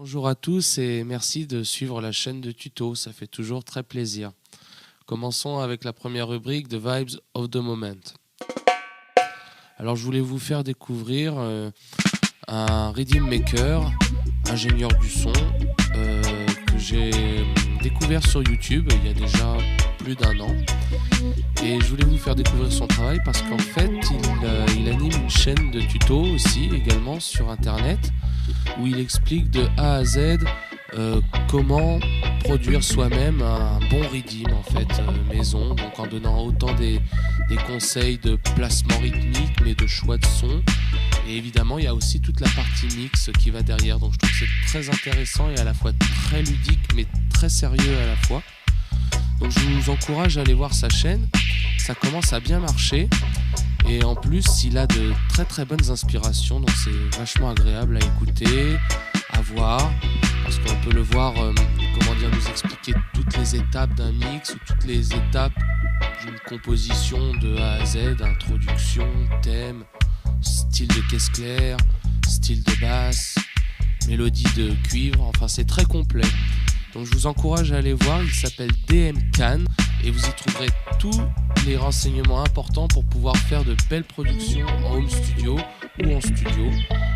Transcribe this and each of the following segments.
Bonjour à tous et merci de suivre la chaîne de tutos, ça fait toujours très plaisir. Commençons avec la première rubrique de Vibes of the Moment. Alors je voulais vous faire découvrir un Rhythm Maker, ingénieur du son, que j'ai découvert sur YouTube il y a déjà plus d'un an. Et je voulais vous faire découvrir son travail parce qu'en fait il anime une chaîne de tutos aussi également sur internet où il explique de A à Z comment produire soi-même un bon rhythm en fait maison, donc en donnant autant des conseils de placement rythmique mais de choix de son. Et évidemment il y a aussi toute la partie mix qui va derrière, donc je trouve que c'est très intéressant et à la fois très ludique mais très sérieux à la fois. Donc je vous encourage à aller voir sa chaîne, ça commence à bien marcher et en plus il a de très très bonnes inspirations, donc c'est vachement agréable à écouter, à voir, parce qu'on peut le voir nous expliquer toutes les étapes d'un mix ou toutes les étapes d'une composition de A à Z, introduction, thème, style de caisse claire, style de basse, mélodie de cuivre, enfin c'est très complet. Donc je vous encourage à aller voir, il s'appelle DM Can et vous y trouverez tous les renseignements importants pour pouvoir faire de belles productions en home studio ou en studio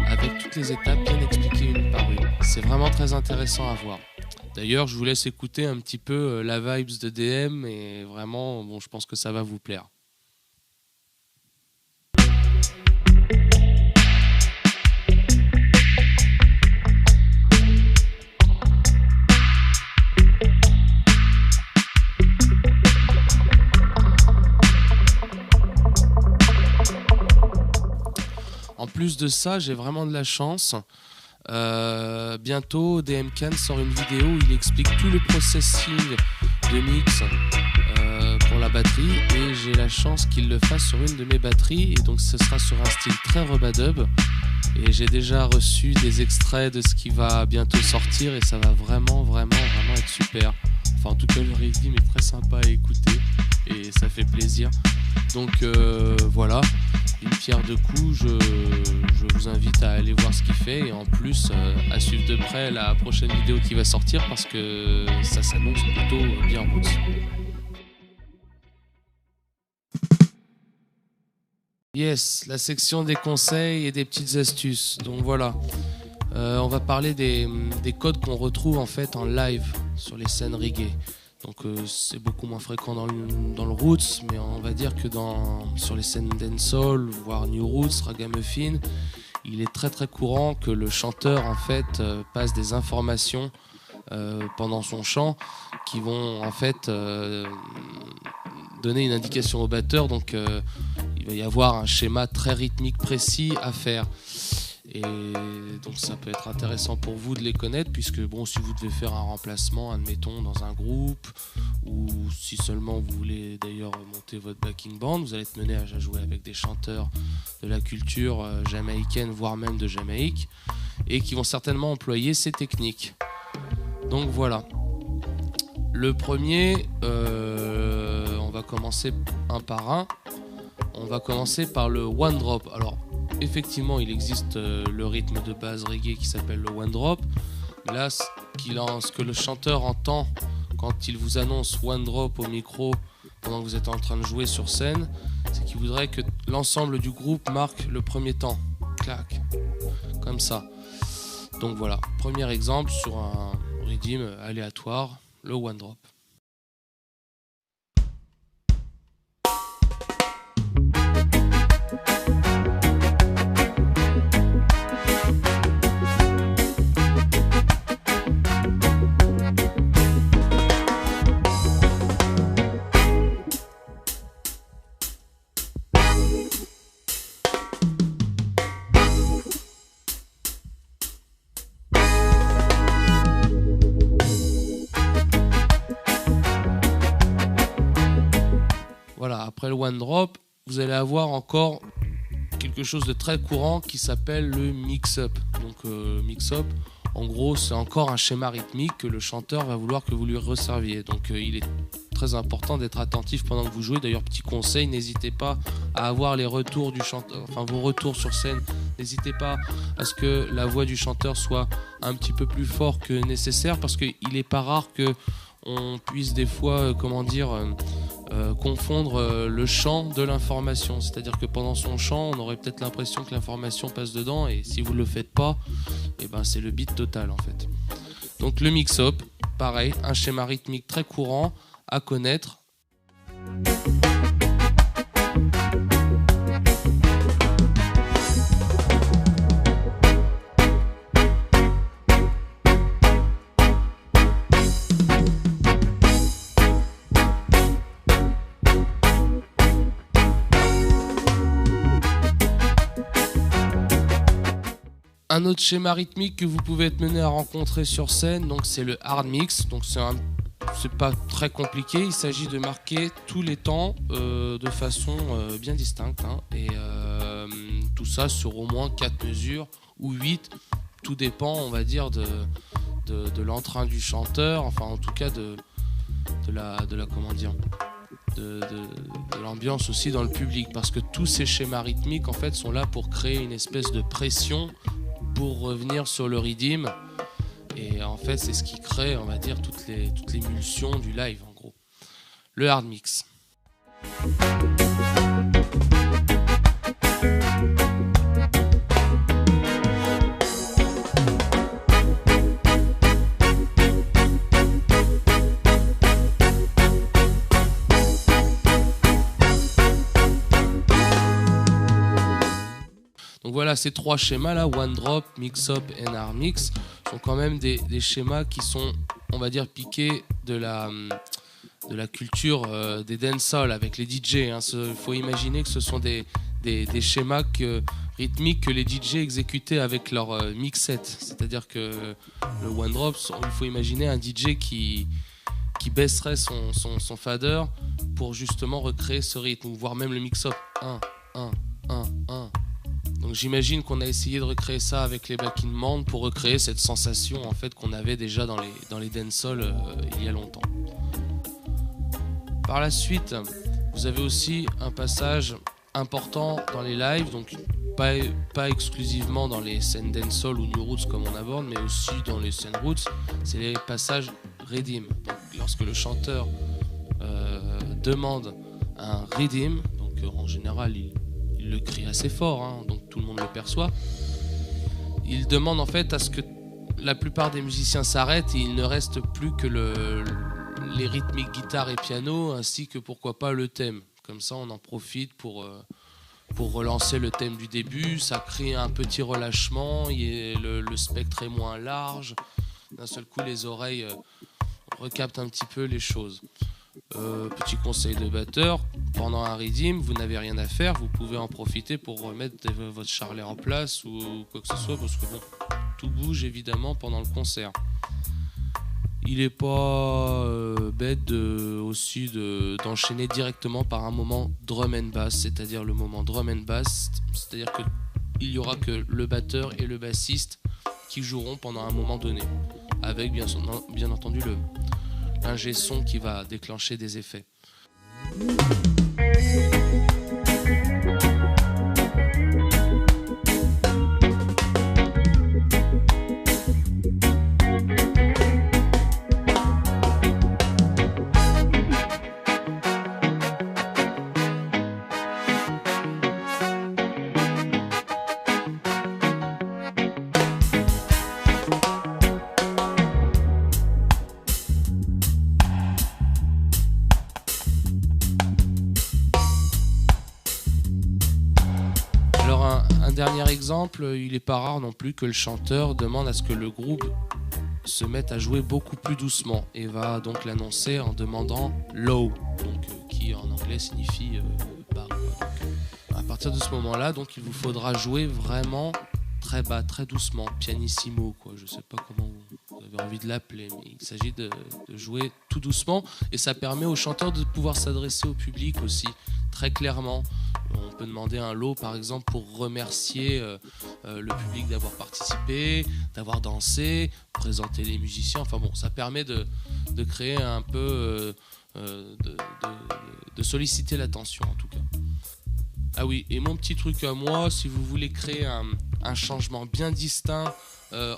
avec toutes les étapes bien expliquées une par une. C'est vraiment très intéressant à voir. D'ailleurs, je vous laisse écouter un petit peu la vibes de DM et vraiment, je pense que ça va vous plaire. En plus de ça, j'ai vraiment de la chance. Bientôt, DM Can sort une vidéo où il explique tout le processing de mix pour la batterie et j'ai la chance qu'il le fasse sur une de mes batteries et donc ce sera sur un style très rubadub et j'ai déjà reçu des extraits de ce qui va bientôt sortir et ça va vraiment être super. Enfin en tout cas le rythme est très sympa à écouter et ça fait plaisir. Donc voilà, une pierre deux coups, je vous invite à aller voir ce qu'il fait et en plus à suivre de près la prochaine vidéo qui va sortir parce que ça s'annonce plutôt bien roots. Yes, la section des conseils et des petites astuces. Donc voilà, on va parler des codes qu'on retrouve en fait en live sur les scènes reggae. Donc c'est beaucoup moins fréquent dans le roots, mais on va dire que sur les scènes dancehall, voire new roots, ragamuffin, il est très très courant que le chanteur en fait passe des informations pendant son chant qui vont en fait donner une indication au batteur. Donc il va y avoir un schéma très rythmique précis à faire. Et donc ça peut être intéressant pour vous de les connaître puisque si vous devez faire un remplacement, admettons dans un groupe ou si seulement vous voulez d'ailleurs monter votre backing band, vous allez être mené à jouer avec des chanteurs de la culture jamaïcaine voire même de Jamaïque et qui vont certainement employer ces techniques. Donc voilà. Le premier, on va commencer un par un. On va commencer par le one drop. Alors effectivement, il existe le rythme de base reggae qui s'appelle le one drop. Là, ce que le chanteur entend quand il vous annonce one drop au micro pendant que vous êtes en train de jouer sur scène, c'est qu'il voudrait que l'ensemble du groupe marque le premier temps. Clac, comme ça. Donc voilà, premier exemple sur un rhythm aléatoire, le one drop. Voilà, après le one drop, vous allez avoir encore quelque chose de très courant qui s'appelle le mix-up. Donc mix-up, en gros, c'est encore un schéma rythmique que le chanteur va vouloir que vous lui resserviez. Donc il est très important d'être attentif pendant que vous jouez. D'ailleurs, petit conseil, n'hésitez pas à avoir les retours du chanteur, enfin vos retours sur scène. N'hésitez pas à ce que la voix du chanteur soit un petit peu plus fort que nécessaire, parce qu'il n'est pas rare que on puisse des fois, confondre le chant de l'information. C'est-à-dire que pendant son chant, on aurait peut-être l'impression que l'information passe dedans, et si vous ne le faites pas, eh ben, c'est le beat total en fait. Donc le mix-up, pareil, un schéma rythmique très courant à connaître. Un autre schéma rythmique que vous pouvez être mené à rencontrer sur scène, donc c'est le hard mix. Donc c'est pas très compliqué, il s'agit de marquer tous les temps de façon bien distincte, hein, et tout ça sur au moins 4 mesures ou 8, tout dépend, on va dire, de l'entrain du chanteur, enfin en tout cas de l'ambiance aussi dans le public, parce que tous ces schémas rythmiques en fait sont là pour créer une espèce de pression pour revenir sur le rhythm, et en fait c'est ce qui crée, on va dire, toutes les émulsions du live en gros. Le hard mix. Donc voilà, ces 3 schémas là, one drop, mix up et hard mix, sont quand même des schémas qui sont, on va dire, piqués de la culture des dancehall avec les DJ. Il faut imaginer que ce sont des schémas rythmiques que les DJ exécutaient avec leur mix-set. C'est-à-dire que le one drop, il faut imaginer un DJ qui baisserait son fader pour justement recréer ce rythme, voire même le mix-up 1, 1, 1, 1. Donc j'imagine qu'on a essayé de recréer ça avec les backing bands pour recréer cette sensation en fait qu'on avait déjà dans les dancehall il y a longtemps. Par la suite, vous avez aussi un passage important dans les lives, donc pas exclusivement dans les scènes dancehall ou new roots comme on aborde, mais aussi dans les scènes roots, c'est les passages rhythm. Donc lorsque le chanteur demande un rhythm, donc en général il le crie assez fort, hein, donc tout le monde le perçoit. Il demande en fait à ce que la plupart des musiciens s'arrêtent et il ne reste plus que les rythmiques guitare et piano, ainsi que pourquoi pas le thème. Comme ça on en profite pour relancer le thème du début, ça crée un petit relâchement, le spectre est moins large, d'un seul coup les oreilles recaptent un petit peu les choses. Petit conseil de batteur, pendant un rhythm, vous n'avez rien à faire, vous pouvez en profiter pour remettre votre charlet en place ou quoi que ce soit, parce que bon, tout bouge évidemment pendant le concert. Il n'est pas bête d'enchaîner directement par un moment drum and bass, c'est-à-dire le moment drum and bass, c'est-à-dire qu'il n'y aura que le batteur et le bassiste qui joueront pendant un moment donné, avec bien entendu l'ingé son qui va déclencher des effets. Dernier exemple, il n'est pas rare non plus que le chanteur demande à ce que le groupe se mette à jouer beaucoup plus doucement et va donc l'annoncer en demandant low, donc, qui en anglais signifie bas. À partir de ce moment-là, donc, il vous faudra jouer vraiment très bas, très doucement, pianissimo, quoi. Je sais pas comment vous avez envie de l'appeler, mais il s'agit de jouer tout doucement et ça permet au chanteur de pouvoir s'adresser au public aussi très clairement. On peut demander un lot par exemple pour remercier le public d'avoir participé, d'avoir dansé, présenter les musiciens. Enfin bon, ça permet de créer un peu, de solliciter l'attention en tout cas. Ah oui, et mon petit truc à moi, si vous voulez créer un changement bien distinct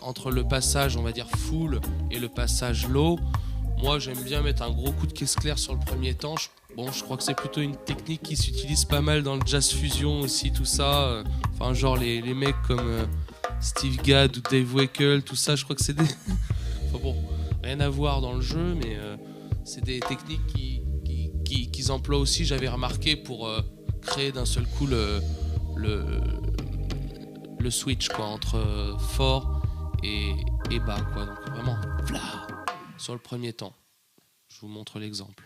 entre le passage, on va dire full, et le passage low, moi j'aime bien mettre un gros coup de caisse claire sur le premier temps. Je crois que c'est plutôt une technique qui s'utilise pas mal dans le jazz fusion aussi, tout ça. Enfin, genre les mecs comme Steve Gadd ou Dave Weckl, tout ça, je crois que c'est des... Enfin bon, rien à voir dans le jeu, mais c'est des techniques qu'ils emploient aussi, j'avais remarqué, pour créer d'un seul coup le switch, quoi, entre fort et bas, quoi. Donc vraiment, sur le premier temps. Je vous montre l'exemple.